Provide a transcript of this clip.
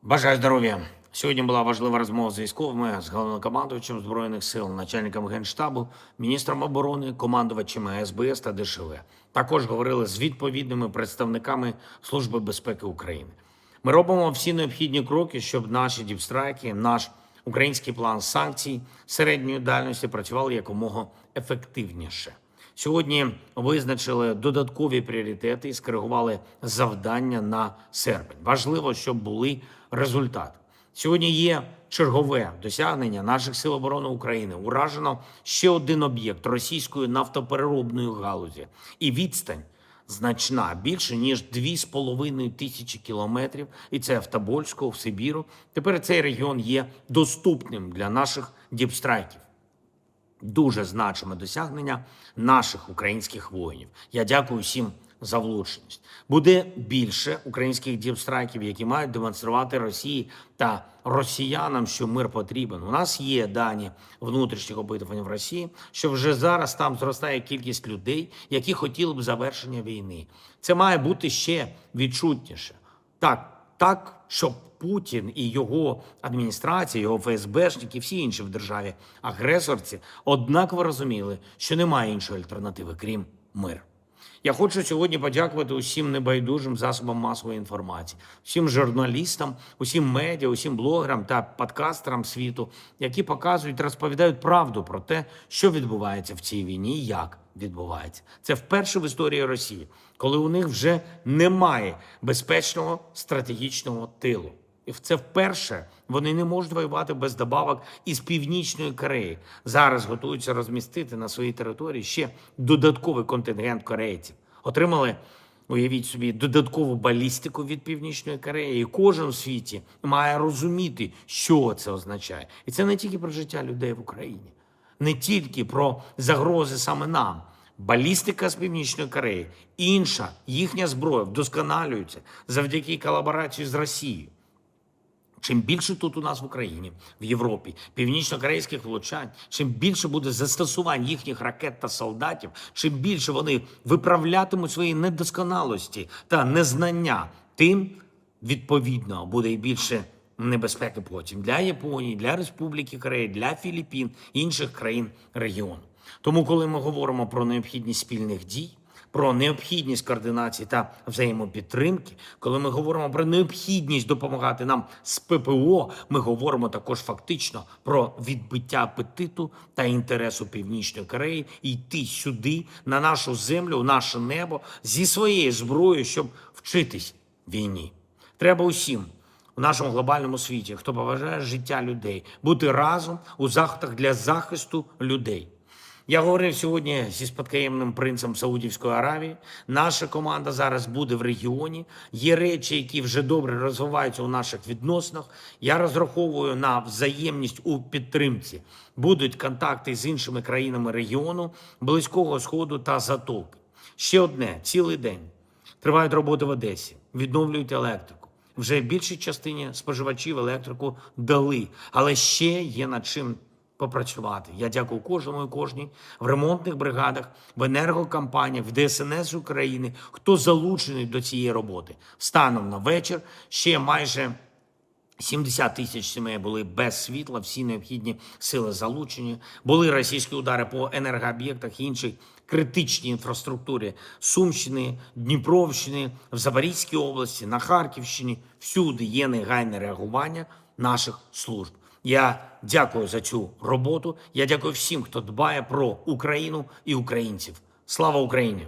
Бажаю здоров'я. Сьогодні була важлива розмова з військовими, з головнокомандувачем Збройних сил, начальником Генштабу, міністром оборони, командувачами СБС та ДШВ. Також говорили з відповідними представниками Служби безпеки України. Ми робимо всі необхідні кроки, щоб наші діпстрайки, наш український план санкцій середньої дальності працювали якомога ефективніше. Сьогодні визначили додаткові пріоритети і скоригували завдання на серпень. Важливо, щоб були результати. Сьогодні є чергове досягнення наших сил оборони України. Уражено ще один об'єкт російської нафтопереробної галузі. І відстань значна, більше ніж 2,5 тисячі кілометрів. І це в Тобольську, в Сибіру. Тепер цей регіон є доступним для наших діпстрайків. Дуже значиме досягнення наших українських воїнів. Я дякую всім за влучність. Буде більше українських діпстрайків, які мають демонструвати Росії та росіянам, що мир потрібен. У нас є дані внутрішніх опитувань в Росії, що вже зараз там зростає кількість людей, які хотіли б завершення війни. Це має бути ще відчутніше. Так, щоб Путін і його адміністрація, його ФСБшники, всі інші в державі агресорці однаково розуміли, що немає іншої альтернативи, крім миру. Я хочу сьогодні подякувати усім небайдужим засобам масової інформації, всім журналістам, усім медіа, усім блогерам та подкастерам світу, які показують, розповідають правду про те, що відбувається в цій війні і як відбувається. Це вперше в історії Росії, коли у них вже немає безпечного стратегічного тилу. І це вперше вони не можуть воювати без добавок із Північної Кореї. Зараз готуються розмістити на своїй території ще додатковий контингент корейців. Отримали, уявіть собі, додаткову балістику від Північної Кореї. І кожен у світі має розуміти, що це означає. І це не тільки про життя людей в Україні, не тільки про загрози саме нам. Балістика з Північної Кореї, інша їхня зброя вдосконалюється завдяки колаборації з Росією. Чим більше тут у нас в Україні, в Європі, північно-корейських влучань, чим більше буде застосувань їхніх ракет та солдатів, чим більше вони виправлятимуть свої недосконалості та незнання, тим, відповідно, буде і більше небезпеки потім для Японії, для Республіки Корея, для Філіппін, інших країн регіону. Тому, коли ми говоримо про необхідність спільних дій, про необхідність координації та взаємопідтримки, коли ми говоримо про необхідність допомагати нам з ППО, ми говоримо також фактично про відбиття апетиту та інтересу Північної Кореї йти сюди, на нашу землю, у наше небо, зі своєю зброєю, щоб вчитись війні. Треба усім у нашому глобальному світі, хто поважає життя людей, бути разом у заходах для захисту людей. Я говорив сьогодні зі спадкоємним принцем Саудівської Аравії. Наша команда зараз буде в регіоні. Є речі, які вже добре розвиваються у наших відносинах. Я розраховую на взаємність у підтримці. Будуть контакти з іншими країнами регіону, Близького Сходу та Затоки. Ще одне, цілий день. Тривають роботи в Одесі, відновлюють електрику. Вже в більшій частині споживачів електрику дали, але ще є над чим попрацювати. Я дякую кожному і кожній в ремонтних бригадах, в енергокомпаніях, в ДСНС України, хто залучений до цієї роботи. Станом на вечір ще майже 70 тисяч сімей були без світла, всі необхідні сили залучені. Були російські удари по енергооб'єктах і іншій критичній інфраструктурі Сумщини, Дніпровщини, в Запорізькій області, на Харківщині. Всюди є негайне реагування наших служб. Я дякую за цю роботу. Я дякую всім, хто дбає про Україну і українців. Слава Україні!